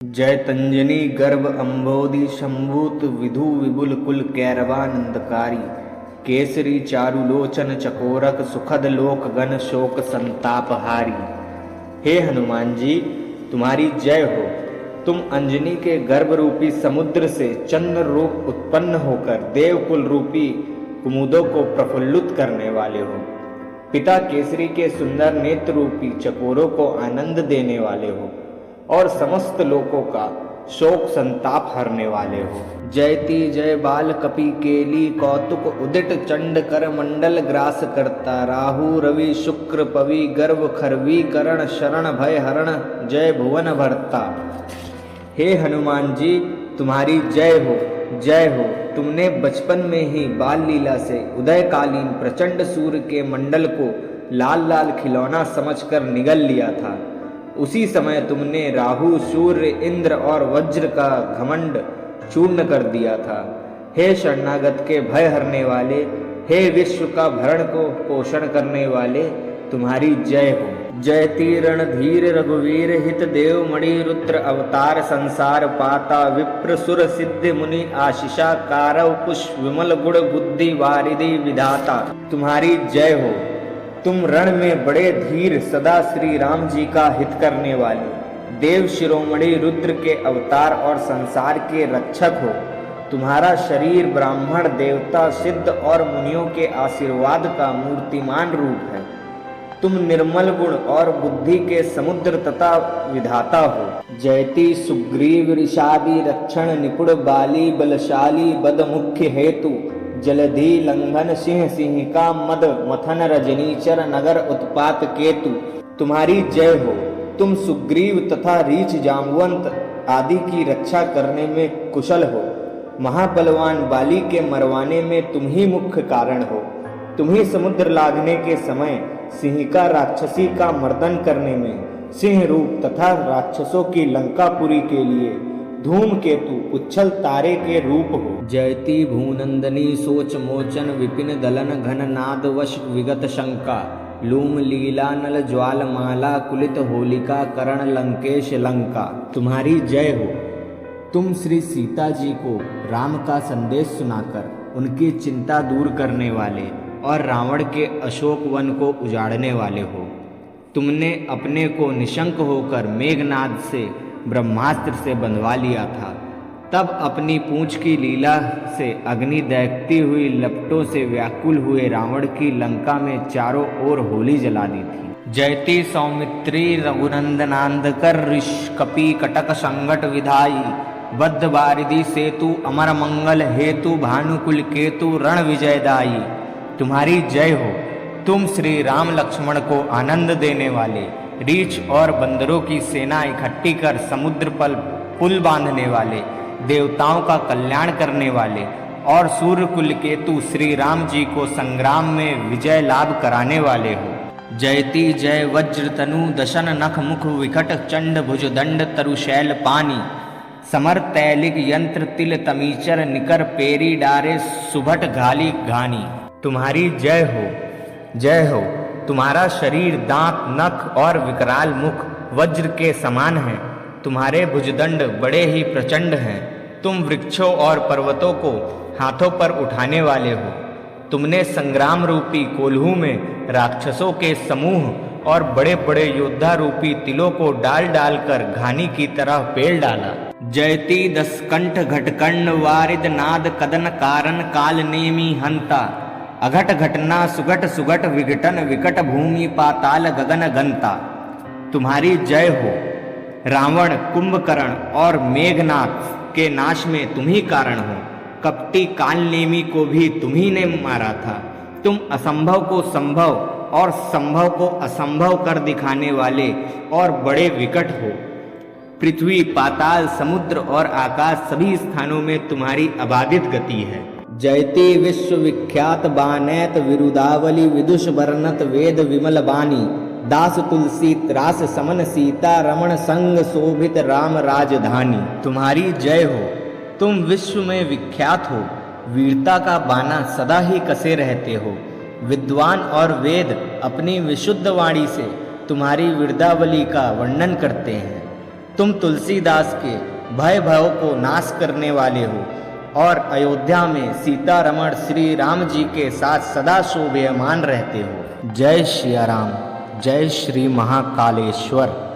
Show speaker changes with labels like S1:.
S1: जय तंजनी गर्भ अम्बोधि शंभूत विधु विपुल कुल कैरवानंदकारी केसरी चारुलोचन चकोरक सुखद लोक गण शोक संतापहारी। हे हनुमान जी, तुम्हारी जय हो। तुम अंजनी के गर्भ रूपी समुद्र से चंद्र रूप उत्पन्न होकर देवकुल रूपी कुमुदों को प्रफुल्लित करने वाले हो। पिता केसरी के सुंदर नेत्र रूपी चकोरों को आनंद देने वाले हो और समस्त लोकों का शोक संताप हरने वाले हो। जयति जय बाल कपि केली कौतुक उदित चंड कर मंडल ग्रास करता राहु रवि शुक्र पवि गर्भ खरवी करण शरण भय हरण जय भुवन भरता। हे हनुमान जी, तुम्हारी जय हो, जय हो। तुमने बचपन में ही बाल लीला से उदयकालीन प्रचंड सूर्य के मंडल को लाल लाल खिलौना समझकर निगल लिया था। उसी समय तुमने राहु सूर्य इंद्र और वज्र का घमंड चूर्ण कर दिया था। हे शरणागत के भय हरने वाले, हे विश्व का भरण को पोषण करने वाले, तुम्हारी जय हो। जयति रणधीर रघुवीर हित देव मणि रुद्र अवतार संसार पाता विप्र सुर सिद्ध मुनि आशीषा कारव पुष्प विमल गुण बुद्धि वारिधि विधाता। तुम्हारी जय हो। तुम रण में बड़े धीर सदा श्री राम जी का हित करने वाले देव शिरोमणि रुद्र के अवतार और संसार के रक्षक हो। तुम्हारा शरीर ब्राह्मण देवता सिद्ध और मुनियों के आशीर्वाद का मूर्तिमान रूप है। तुम निर्मल गुण और बुद्धि के समुद्र तथा विधाता हो। जयति सुग्रीव ऋषादि रक्षण निपुण बाली बलशाली बद मुख्य हेतु जलधि लंघन सिंह सिंहिका मद मथन रजनीचर नगर उत्पात केतु। तुम्हारी जय हो। तुम सुग्रीव तथा रीछ जामवंत आदि की रक्षा करने में कुशल हो। महाबलवान बाली के मरवाने में तुम ही मुख्य कारण हो। तुम ही समुद्र लांघने के समय सिंहिका राक्षसी का मर्दन करने में सिंह रूप तथा राक्षसों की लंकापुरी के लिए धूमकेतु उच्छल तारे के रूप हो। जयति भूनंदनी सोच मोचन विपिन दलन घन नाद वश विगत शंका लूम लीला नल ज्वाल माला कुलित होलिका करण लंकेश लंका। तुम्हारी जय हो। तुम श्री सीता जी को राम का संदेश सुनाकर उनकी चिंता दूर करने वाले और रावण के अशोक वन को उजाड़ने वाले हो। तुमने अपने को निशंक होकर मेघनाद से ब्रह्मास्त्र से बंधवा लिया था। तब अपनी पूंछ की लीला से अग्नि दैकती हुई लपटों से व्याकुल हुए रावण की लंका में चारों ओर होली जला दी थी। जयति सौमित्री रघुनंदनांदकर ऋष कपि कटक संगट विधाई बद्ध बारिधि सेतु अमर मंगल हेतु भानुकुल केतु रण विजयदाई। तुम्हारी जय हो। तुम श्री राम लक्ष्मण को आनंद देने वाले रीछ और बंदरों की सेना इकट्ठी कर समुद्र पर पुल बांधने वाले देवताओं का कल्याण करने वाले और सूर्य कुल केतु श्री राम जी को संग्राम में विजय लाभ कराने वाले हो। जयति जय वज्र तनु दशन नख मुख विकट चंड भुज दंड तरुशैल पानी समर तैलिक यंत्र तिल तमीचर निकर पेरी डारे सुभट घाली घानी। तुम्हारी जय हो, जय हो। तुम्हारा शरीर दांत नख और विकराल मुख वज्र के समान है। तुम्हारे भुजदंड बड़े ही प्रचंड हैं। तुम वृक्षों और पर्वतों को हाथों पर उठाने वाले हो। तुमने संग्राम रूपी कोल्हू में राक्षसों के समूह और बड़े बड़े योद्धा रूपी तिलों को डाल डाल कर घानी की तरह पेल डाला। जयति दसकंठ घटकंड वारिद नाद कदन कारण काल नेमी हंता अघट घटना सुघट सुघट विघटन विकट भूमि पाताल गगन गंता। तुम्हारी जय हो। रावण कुंभकर्ण और मेघनाथ के नाश में तुम ही कारण हो। कपटी कालनेमी को भी तुम ही ने मारा था। तुम असंभव को संभव और संभव को असंभव कर दिखाने वाले और बड़े विकट हो। पृथ्वी पाताल समुद्र और आकाश सभी स्थानों में तुम्हारी अबाधित गति है। जयति विश्व विख्यात बानैत विरुदावली विदुष वर्णत वेद विमल बानी दास तुलसी त्रास समन सीता रमण संग शोभित राम राजधानी। तुम्हारी जय हो। तुम विश्व में विख्यात हो। वीरता का बाना सदा ही कसे रहते हो। विद्वान और वेद अपनी विशुद्ध वाणी से तुम्हारी वीरदावली का वर्णन करते हैं। तुम तुलसीदास के भय भव को नाश करने वाले हो और अयोध्या में सीता रमण श्री राम जी के साथ सदा शोभयमान रहते हो। जय सिया राम, जय श्री महाकालेश्वर।